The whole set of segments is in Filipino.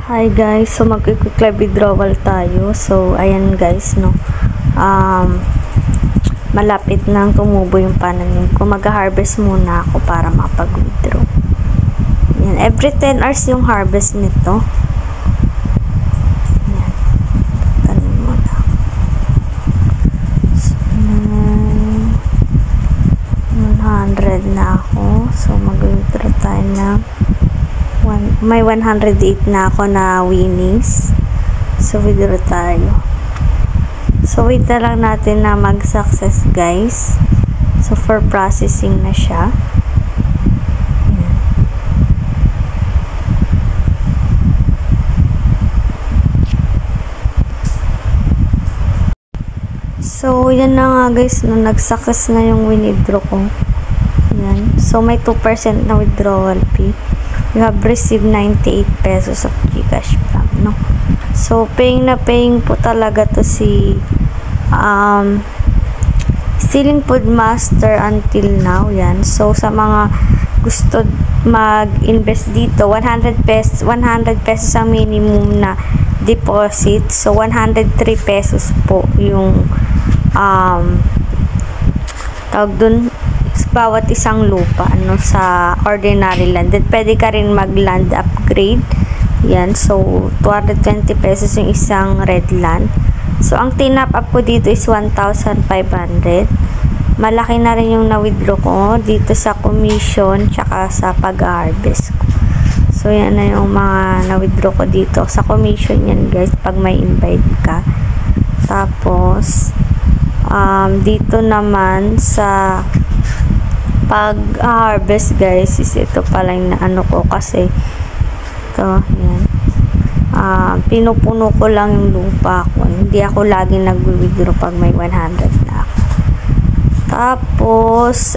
Hi guys, so mag-quick live withdrawal tayo. So ayan guys, no. Malapit nang tumubo yung pananim ko. Mag-harvest muna ako para makapag-withdraw. Yan, every 10 hours yung harvest nito. Yan. Tanim muna. So, 100 na ako. So mag-withdraw tayo na may 108 na ako na winnings. So withdraw tayo. So wait na lang natin na mag-success guys. So for processing na siya. Ayan. So yan na nga guys, no, nag-success na yung withdraw ko. Ayan. So may 2% na withdrawal fee. You have received 98 pesos of GCash back, no? So, paying na paying po talaga to si Stealing Food Master until now, yan. So, sa mga gusto mag-invest dito, 100 pesos ang minimum na deposit. So, 103 pesos po yung tawag dun, bawat isang lupa ano sa ordinary land. Then pwede ka rin mag-land upgrade. Yan. So 220 pesos yung isang red land. So ang tinap up ko dito is 1,500. Malaki na rin yung na-withdraw ko dito sa commission tsaka sa pag-harvest ko. So yan na yung mga na-withdraw ko dito. Sa commission yan guys pag may invite ka. Tapos dito naman sa pag-harvest guys is ito pala yung ano ko kasi ito, yan. Pinupuno ko lang yung lupa ko. Hindi ako lagi nag-withdraw pag may 100 na ako. Tapos,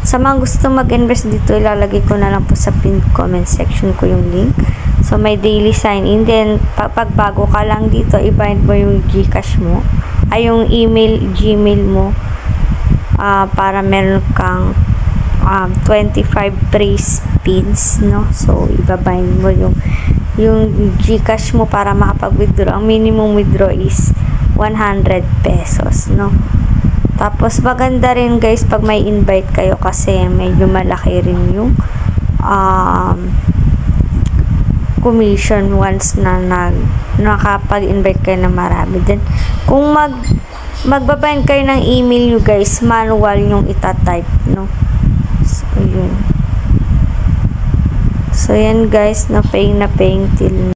sa mga gusto mag-invest dito, ilalagay ko na lang po sa pinned comment section ko yung link. So, may daily sign-in. Then, pag bago ka lang dito, i-bind mo yung GCash mo. Ay, yung email, Gmail mo. Para meron kang 25 free spins, no? So, ibabind mo yung GCash mo para makapag-withdraw. Ang minimum withdraw is 100 pesos, no? Tapos, maganda rin guys pag may invite kayo kasi medyo malaki rin yung commission once na nakapag-invite kayo na marami. Then, kung magbabind kayo ng email nyo guys, manual yung itatype, no? So, yun. So, yan guys, na paying till